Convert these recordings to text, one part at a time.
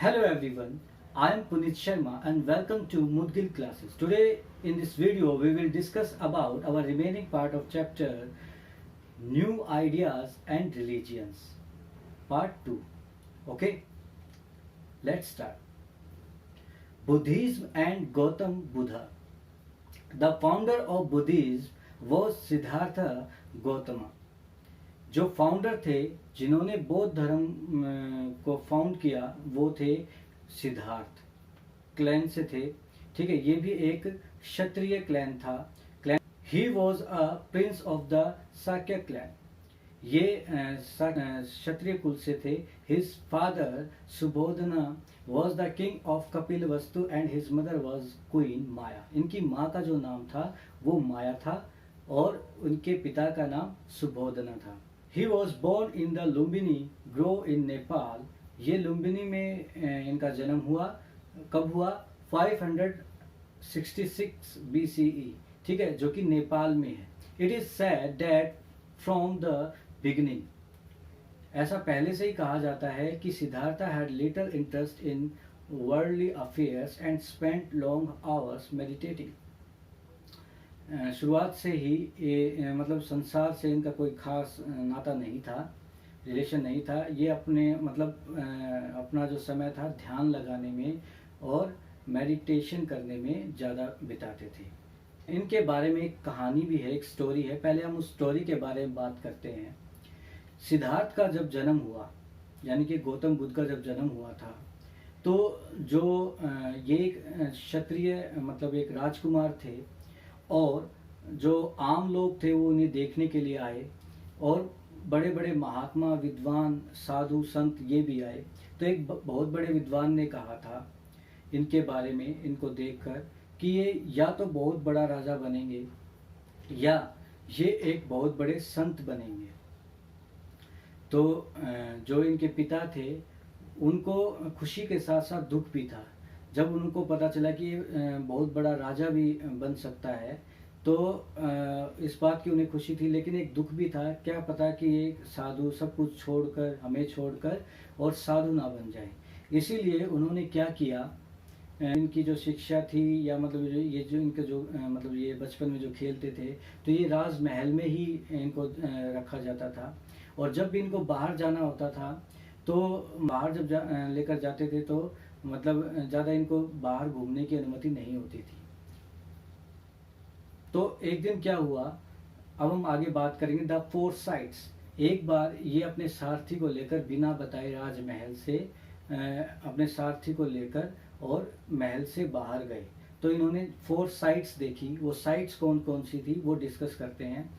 Hello everyone, I am Punit Sharma and welcome to Mudgil classes. Today in this video we will discuss about our remaining part of chapter New Ideas and Religions part 2. Okay, let's start. Buddhism and Gautam Buddha. The founder of Buddhism was Siddhartha Gautama. जो founder थे जिन्होंने बौद्ध धर्म को found किया वो थे Siddharth clan से थे। ठीक है, ये भी एक क्षत्रिय क्लैन था। He was a prince of the Shakya clan. ये क्षत्रिय कुल से थे। His father Suddhodana was the king of Kapilavastu and his mother was queen Maya. इनकी माँ का जो नाम था वो माया था और उनके पिता का नाम सुबोधना था। He was born in the Lumbini Grove in Nepal. ये लुम्बिनी में इनका जन्म हुआ। कब हुआ? 566 BCE। ठीक है, जो कि नेपाल में है। It is said that from the beginning, ऐसा पहले से ही कहा जाता है कि Siddhartha had little interest in worldly affairs and spent long hours meditating. शुरुआत से ही ये मतलब संसार से इनका कोई खास नाता नहीं था, रिलेशन नहीं था। ये अपने अपना जो समय था ध्यान लगाने में और मेडिटेशन करने में ज़्यादा बिताते थे। इनके बारे में एक कहानी भी है, एक स्टोरी है। पहले हम उस स्टोरी के बारे में बात करते हैं। सिद्धार्थ का जब जन्म हुआ, यानी कि गौतम बुद्ध का जब जन्म हुआ था, तो जो ये एक क्षत्रिय एक राजकुमार थे और जो आम लोग थे वो उन्हें देखने के लिए आए और बड़े बड़े महात्मा, विद्वान, साधु, संत ये भी आए। तो एक बहुत बड़े विद्वान ने कहा था इनके बारे में, इनको देखकर, कि ये या तो बहुत बड़ा राजा बनेंगे या ये एक बहुत बड़े संत बनेंगे। तो जो इनके पिता थे उनको खुशी के साथ साथ दुख भी था। जब उनको पता चला कि बहुत बड़ा राजा भी बन सकता है तो इस बात की उन्हें खुशी थी, लेकिन एक दुख भी था। क्या पता कि एक साधु सब कुछ छोड़कर, हमें छोड़कर और साधु ना बन जाए। इसीलिए उन्होंने क्या किया, इनकी जो शिक्षा थी या ये जो इनके जो ये बचपन में जो खेलते थे तो ये राजमहल में ही इनको रखा जाता था। और जब भी इनको बाहर जाना होता था तो बाहर जब लेकर जाते थे तो ज़्यादा इनको बाहर घूमने की अनुमति नहीं होती थी। तो एक दिन क्या हुआ, अब हम आगे बात करेंगे। The four sites. एक बार ये अपने सारथी को लेकर बिना बताए राजमहल से अपने सारथी को लेकर और महल से बाहर गए। तो इन्होंने 4 साइट्स देखी। वो साइट्स कौन कौन सी थी वो डिस्कस करते हैं।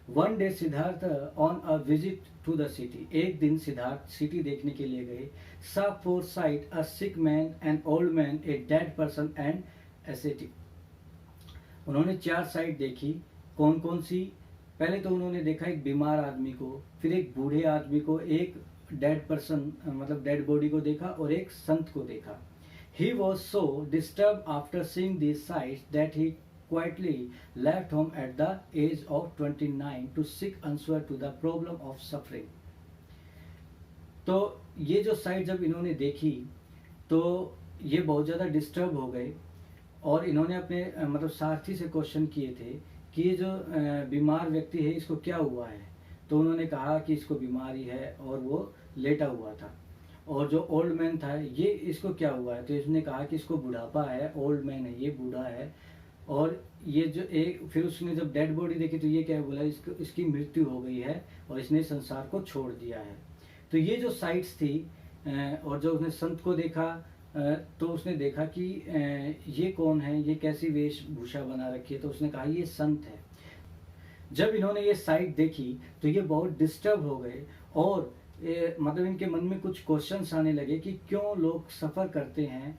One day Siddhartha on a visit to the city. एक दिन सिद्धार्थ सिटी देखने के लिए गए। Saw 4 sight, a sick man, an old man, a dead person and ascetic. उन्होंने 4 साइट देखी। कौन कौन सी? पहले तो उन्होंने देखा एक बीमार आदमी को, फिर एक बूढ़े आदमी को, एक डेड पर्सन डेड बॉडी को देखा और एक संत को देखा। He was so disturbed after seeing these sights that he quietly left home at the age of 29 to seek answer to the problem of suffering. तो ये जो साइट जब इन्होंने देखी तो ये बहुत ज़्यादा डिस्टर्ब हो गए और इन्होंने अपने सारथी से क्वेश्चन किए थे कि ये जो बीमार व्यक्ति है इसको क्या हुआ है। तो उन्होंने कहा कि इसको बीमारी है और वो लेटा हुआ था। और जो ओल्ड मैन था ये इसको क्या हुआ है, तो इसने कहा कि इसको बुढ़ापा है, ओल्ड मैन है, ये बूढ़ा है। और ये जो एक फिर उसने जब डेड बॉडी देखी तो ये क्या बोला, इसकी मृत्यु हो गई है और इसने संसार को छोड़ दिया है। तो ये जो साइट्स थी और जो उसने संत को देखा तो उसने देखा कि ये कौन है, ये कैसी वेशभूषा बना रखी है। तो उसने कहा ये संत है। जब इन्होंने ये साइट देखी तो ये बहुत डिस्टर्ब हो गए और इनके मन में कुछ क्वेश्चंस आने लगे कि क्यों लोग सफ़र करते हैं,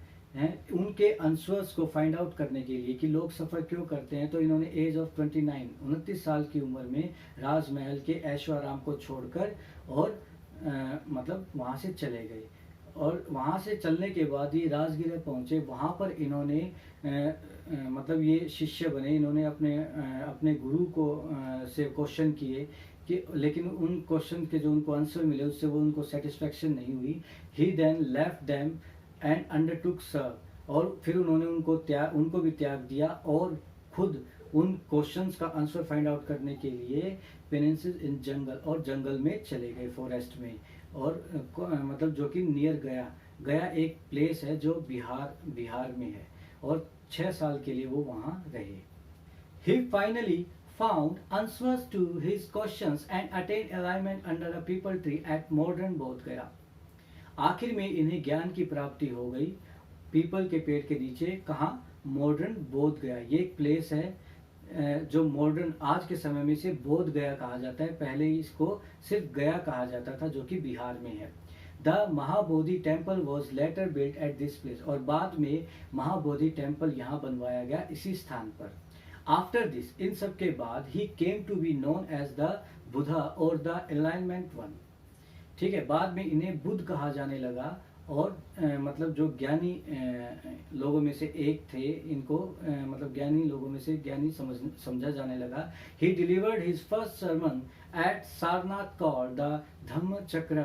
उनके आंसर्स को फाइंड आउट करने के लिए कि लोग सफ़र क्यों करते हैं। तो इन्होंने एज ऑफ 29 साल की उम्र में राजमहल के ऐशो आराम को छोड़कर और वहाँ से चले गए। और वहाँ से चलने के बाद ये राजगीर पहुँचे। वहाँ पर इन्होंने ये शिष्य बने। इन्होंने अपने गुरु को से क्वेश्चन किए कि लेकिन उन क्वेश्चन के जो उनको आंसर मिले उससे वो उनको सेटिस्फेक्शन नहीं हुई। He then left them and undertook severe, और फिर उन्होंने उनको भी त्याग दिया और खुद उन क्वेश्चंस का आंसर फाइंड आउट करने के लिए पेनिनसिस इन जंगल, और जंगल में चले गए, फॉरेस्ट में। और मतलब जो कि नियर गया, गया एक प्लेस है जो बिहार में है, और 6 साल के लिए वो वहाँ रहे। He finally found answers to his questions and attained alignment under a people tree at modern बोध गया। आखिर में इन्हें ज्ञान की प्राप्ति हो गई पीपल के पेड़ के नीचे। कहाँ? मॉडर्न बोध गया। ये एक प्लेस है जो मॉडर्न आज के समय में से बोध गया कहा जाता है, पहले इसको सिर्फ गया कहा जाता था, जो कि बिहार में है। The Mahabodhi temple was later built at this place, और बाद में महाबोधि टेम्पल यहाँ बनवाया गया इसी स्थान पर। आफ्टर दिस, इन सब के बाद, he came to be known as the Buddha और द एलाइनमेंट वन। ठीक है, बाद में इन्हें बुद्ध कहा जाने लगा, और मतलब जो ज्ञानी लोगों में से एक थे, इनको मतलब ज्ञानी लोगों में से ज्ञानी समझा जाने लगा। He delivered his first sermon at Sarnath called the Dhamma Chakra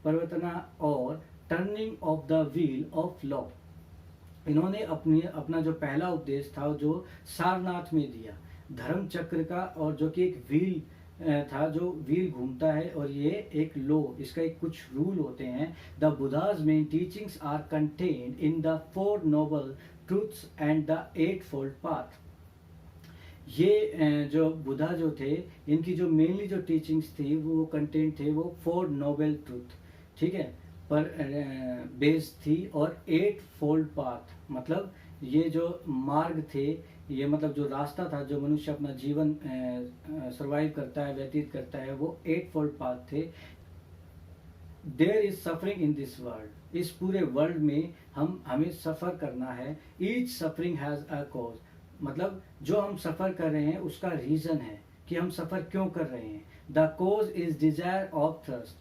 Pravartana और turning of the wheel of law. इन्होंने अपना जो पहला उपदेश था जो सारनाथ में दिया, धर्म चक्र का, और जो कि एक व्हील था, जो व्हील घूमता है, और ये एक लो, इसका एक कुछ रूल होते हैं। The Buddha's main teachings are contained in the 4 noble truths and the 8 fold path. ये जो बुद्धा जो थे, इनकी जो मेनली जो टीचिंग्स थी वो कंटेंट थे वो 4 नोबल ट्रूथ, ठीक है, पर बेस्ड थी, और 8 फोल्ड पाथ, मतलब ये जो मार्ग थे, ये मतलब जो रास्ता था जो मनुष्य अपना जीवन सर्वाइव करता है, व्यतीत करता है, वो 8 फोल्ड पाथ थे। There is suffering in this world, इस पूरे वर्ल्ड में हमें सफ़र करना है। Each suffering has a cause, मतलब जो हम सफ़र कर रहे हैं उसका रीज़न है कि हम सफ़र क्यों कर रहे हैं। The cause is desire of thirst,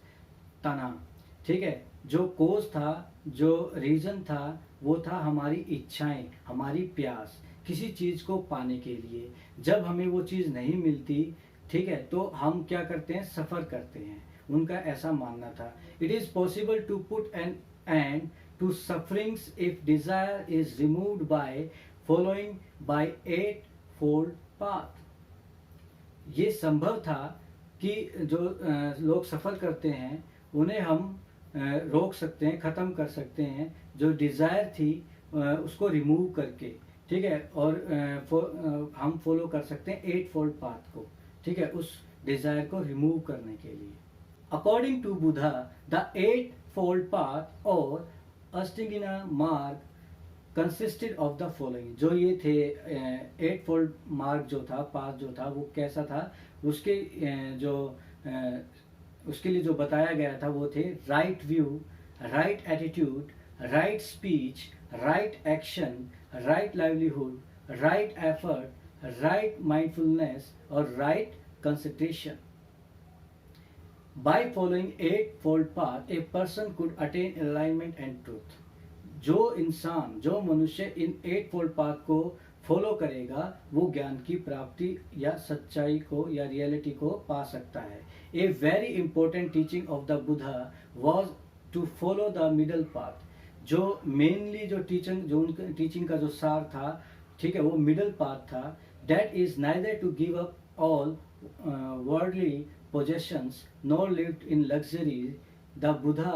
तना, ठीक है, जो कोज था, जो रीज़न था, वो था हमारी इच्छाएं, हमारी प्यास किसी चीज़ को पाने के लिए। जब हमें वो चीज़ नहीं मिलती, ठीक है, तो हम क्या करते हैं? सफ़र करते हैं। उनका ऐसा मानना था। It is possible to put an end to sufferings if desire is removed by following by 8 fold path. ये संभव था कि जो लोग सफ़र करते हैं उन्हें हम रोक सकते हैं, ख़त्म कर सकते हैं, जो डिज़ायर थी उसको रिमूव करके, ठीक है, और हम फॉलो कर सकते हैं 8 फोल्ड पाथ को, ठीक है, उस डिज़ायर को रिमूव करने के लिए। According to Buddha the 8 fold path और अष्टांगिना मार्ग कंसिस्टेड ऑफ द फॉलोइंग। जो ये थे 8 फोल्ड मार्ग जो था, पाथ जो था, वो कैसा था? उसके उसके लिए जो बताया गया था वो थे right view, right attitude, right speech, right action, right livelihood, right effort, right mindfulness और right concentration. By following 8 fold path a person could attain enlightenment and truth. जो इंसान, जो मनुष्य इन 8 फोल्ड पाथ को फॉलो करेगा वो ज्ञान की प्राप्ति या सच्चाई को या रियलिटी को पा सकता है। A very important teaching of the Buddha was to follow the middle path. जो मेनली जो उनका टीचिंग का जो सार था, ठीक है, वो मिडल पाथ था। That is neither to give up all worldly possessions nor lived in luxury. The Buddha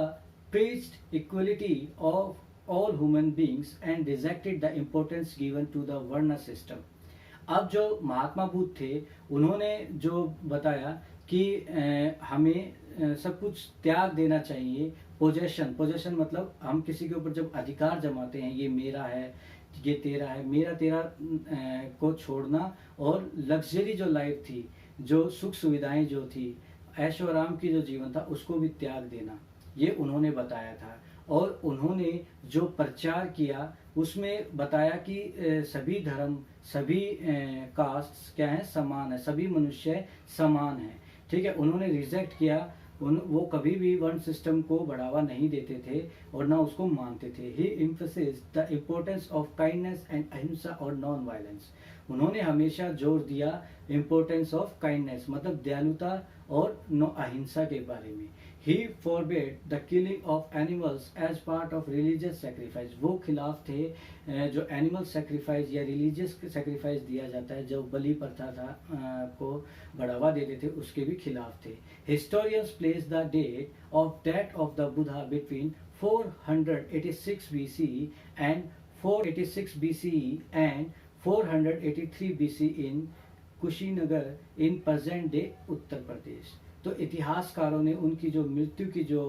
preached equality of all human beings and rejected the importance given to the varna system। अब जो महात्मा बुद्ध थे उन्होंने जो बताया कि हमें सब कुछ त्याग देना चाहिए। पोजेशन मतलब हम किसी के ऊपर जब अधिकार जमाते हैं, ये मेरा है, ये तेरा है, मेरा तेरा को छोड़ना, और लग्जरी जो लाइफ थी, जो सुख सुविधाएं जो थी, ऐशो आराम की जो जीवन था, उसको भी त्याग देना, ये उन्होंने बताया था। और उन्होंने जो प्रचार किया उसमें बताया कि सभी धर्म, सभी कास्ट क्या है? समान है, सभी मनुष्य समान है, ठीक है। उन्होंने रिजेक्ट किया, वो कभी भी वर्ण सिस्टम को बढ़ावा नहीं देते थे और ना उसको मानते थे। He emphasized the importance of kindness and ahimsa और नॉन वायलेंस। उन्होंने हमेशा जोर दिया इम्पोर्टेंस ऑफ काइंडनेस, मतलब दयालुता और अहिंसा के बारे में। He forbid the killing of animals as part of religious sacrifice. वो खिलाफ थे जो एनिमल सेक्रीफाइस या रिलीजियस सेक्रीफाइस दिया जाता है, जो बलि प्रथा था को बढ़ावा देते थे, उसके भी खिलाफ थे। Historians place the date of death of the Buddha between 486 BCE and 486 BCE and 483 BC in Kushinagar in present day Uttar Pradesh. तो इतिहासकारों ने उनकी जो मृत्यु की जो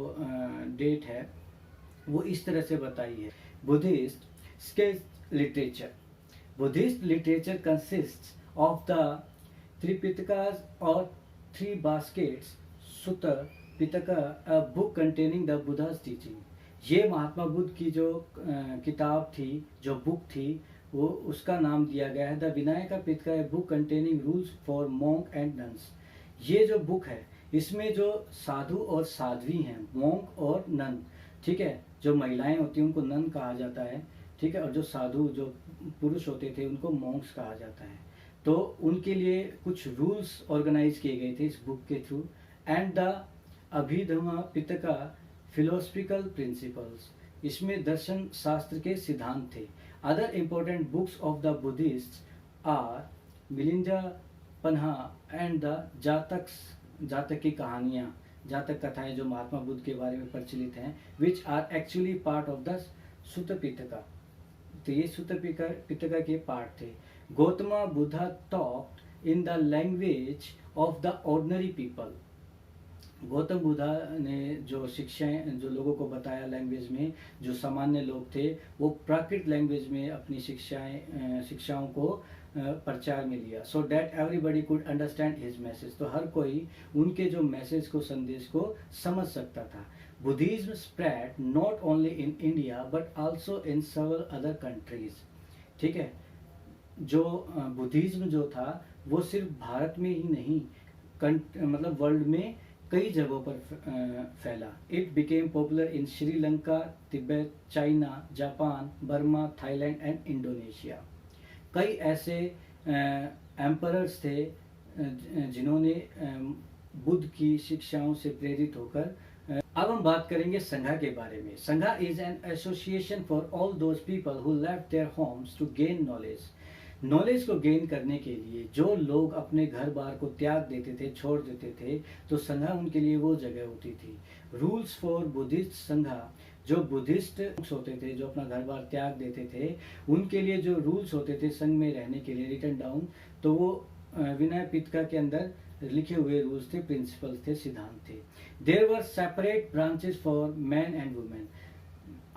डेट है वो इस तरह से बताई है। Buddhist sketch literature. Buddhist literature consists of the Tripitakas और 3 baskets Sutta Pitaka, a book containing the Buddha's teaching. ये महात्मा बुद्ध की जो किताब थी, जो बुक थी, वो उसका नाम दिया गया है the Vinayaka Pitaka, a book containing rules for monk and nuns. ये जो बुक है इसमें जो साधु और साध्वी हैं, मॉन्क और नन, ठीक है, जो महिलाएं होती हैं उनको नन कहा जाता है, ठीक है, और जो साधु जो पुरुष होते थे उनको मॉन्क्स कहा जाता है। तो उनके लिए कुछ रूल्स ऑर्गेनाइज किए गए थे इस बुक के through. And the Abhidhamma Pitaka philosophical principles, इसमें दर्शन शास्त्र के सिद्धांत थे। Other important books of the Buddhist are Milinda Panha and the Jataka की कहानियाँ, जातक कथाएं जो महात्मा बुद्ध के बारे में प्रचलित हैं, which are actually part of the Sutta Pitaka. तो ये सुत्ता पिटका के पार्ट थे। Gautam Buddha talked in the language of the ordinary people. Gautam Buddha ने जो शिक्षाएं जो लोगों को बताया लैंग्वेज में, जो सामान्य लोग थे वो प्राकृत लैंग्वेज में अपनी शिक्षाओं को प्रचार में लिया, so that everybody could understand his message. तो हर कोई उनके जो मैसेज को, संदेश को समझ सकता था। Buddhism spread not only in India but also in several other countries. ठीक है, जो बुद्धिज्म जो था वो सिर्फ भारत में ही नहीं, मतलब वर्ल्ड में कई जगहों पर फैला। It became popular in Sri Lanka, Tibet, China, Japan, Burma, Thailand and Indonesia. कई ऐसे एम्परर्स थे जिन्होंने बुद्ध की शिक्षाओं से प्रेरित होकर। अब हम बात करेंगे संघा के बारे में। Sangha is an association for all those people who left their homes to gain knowledge. Knowledge को गेन करने के लिए जो लोग अपने घर बार को त्याग देते थे, छोड़ देते थे, तो संघा उनके लिए वो जगह होती थी। रूल्स फॉर बुद्धिस्ट संघा, जो बुद्धिस्ट होते थे जो अपना घर बार त्याग देते थे, उनके लिए जो रूल्स होते थे संघ में रहने के लिए रिटन डाउन, तो वो विनय पिटका के अंदर लिखे हुए रूल्स थे, प्रिंसिपल्स थे, सिद्धांत थे। There were separate branches for man and women.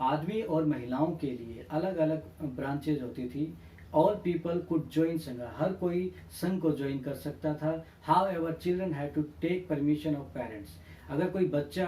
आदमी और महिलाओं के लिए अलग अलग ब्रांचेज होती थी। ऑल पीपल कुड ज्वाइन संघा, हर कोई संघ को ज्वाइन कर सकता था। However children had to take permission of parents. अगर कोई बच्चा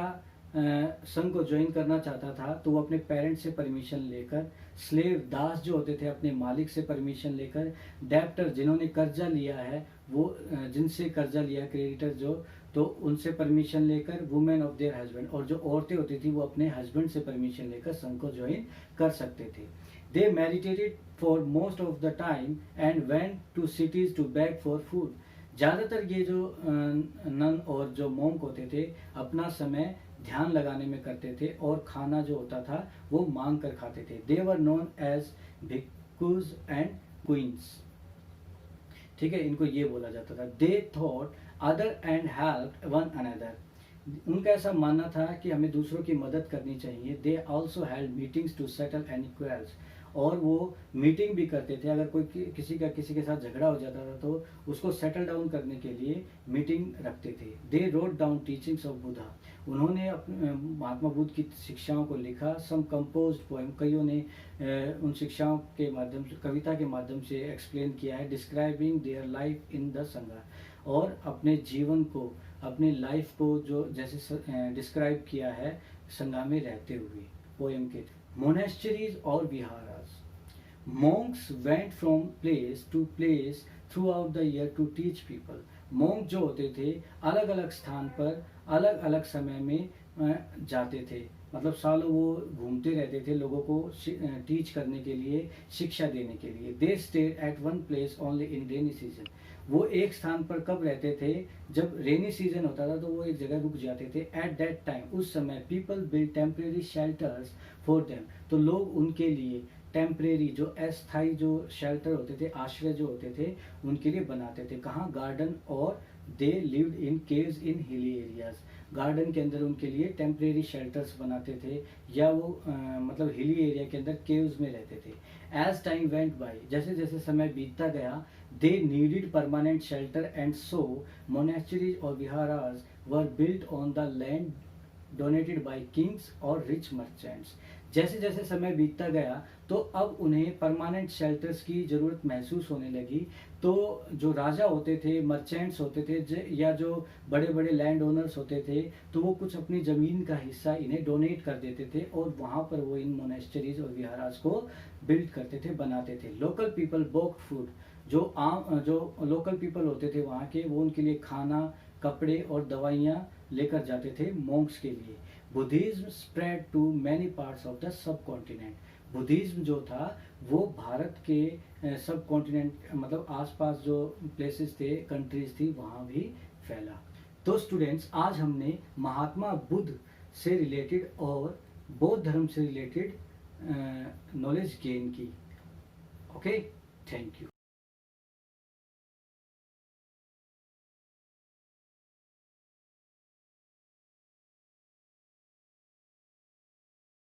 संघ को ज्वाइन करना चाहता था तो वो अपने पेरेंट्स से परमिशन लेकर, स्लेव दास जो होते थे अपने मालिक से परमिशन लेकर, डेब्टर जिन्होंने कर्जा लिया है वो जिनसे कर्जा लिया क्रेडिटर जो, तो उनसे परमिशन लेकर, वुमेन ऑफ देयर हस्बैंड, और जो औरतें होती थी वो अपने हस्बैंड से परमिशन लेकर संघ को ज्वाइन कर सकते थे। They meditated for most of the time and went to cities to beg for food. ज़्यादातर ये जो नन और जो मोंक होते थे अपना समय ध्यान लगाने में करते थे और खाना जो होता था वो मांग कर खाते थे। They were known as bhikkhus and queens. ठीक है, इनको ये बोला जाता था। They thought other and help one another. उनका ऐसा मानना था कि हमें दूसरों की मदद करनी चाहिए। They also held meetings to settle any quarrels. और वो मीटिंग भी करते थे। अगर कोई किसी के साथ झगड़ा हो जाता था तो उसको सेटल डाउन करने के लिए मीटिंग रखते थे। They wrote down teachings of Buddha. उन्होंने अपने महात्मा बुद्ध की शिक्षाओं को लिखा। सम कंपोज्ड पोएम, कईयों ने उन शिक्षाओं के माध्यम से, कविता के माध्यम से एक्सप्लेन किया है। Describing their life in the संघा, और अपने जीवन को, अपनी लाइफ को जो जैसे डिस्क्राइब किया है संघा में रहते हुए पोएम के। मोनेस्टरीज और विहारास। Monks went from place to place throughout the year to teach people. Monk जो होते थे अलग अलग स्थान पर अलग अलग समय में जाते थे, मतलब सालों वो घूमते रहते थे लोगों को टीच करने के लिए, शिक्षा देने के लिए। They stayed at one place only in rainy season. वो एक स्थान पर कब रहते थे, जब रेनी सीजन होता था तो वो एक जगह रुक जाते थे। एट दैट टाइम, उस समय, people build temporary shelters for them, तो लोग उनके लिए टेम्परेरी, जो अस्थाई जो शेल्टर होते थे, आश्रय जो होते थे, उनके लिए बनाते थे। कहाँ? गार्डन, और they lived in caves in hilly areas, garden के अंदर उनके लिए टेम्परेरी शेल्टर्स बनाते थे, या वो मतलब हिली एरिया के अंदर केव्स में रहते थे। एज टाइम वेंट बाई, जैसे जैसे समय बीतता गया, they needed permanent shelter and so monasteries और viharas were built on the land donated by kings और रिच मर्चेंट्स। जैसे जैसे समय बीतता गया तो अब उन्हें परमानेंट शेल्टर्स की ज़रूरत महसूस होने लगी। तो जो राजा होते थे, मर्चेंट्स होते थे, या जो बड़े बड़े लैंड ओनर्स होते थे, तो वो कुछ अपनी ज़मीन का हिस्सा इन्हें डोनेट कर देते थे और वहाँ पर वो इन मोनेस्टरीज और विहारास को बिल्ड करते थे, बनाते थे। लोकल पीपल बोक्ड फूड, जो लोकल पीपल होते थे वहाँ के, वो उनके लिए खाना, कपड़े और दवाइयाँ लेकर जाते थे मॉन्क्स के लिए। Buddhism spread to many parts of the subcontinent, Buddhism जो था वो भारत के सब कॉन्टिनेंट, मतलब आसपास जो प्लेसेस थे, कंट्रीज थी, वहाँ भी फैला। तो स्टूडेंट्स, आज हमने महात्मा बुद्ध से रिलेटेड और बौद्ध धर्म से रिलेटेड नॉलेज गेन की। Okay, thank you.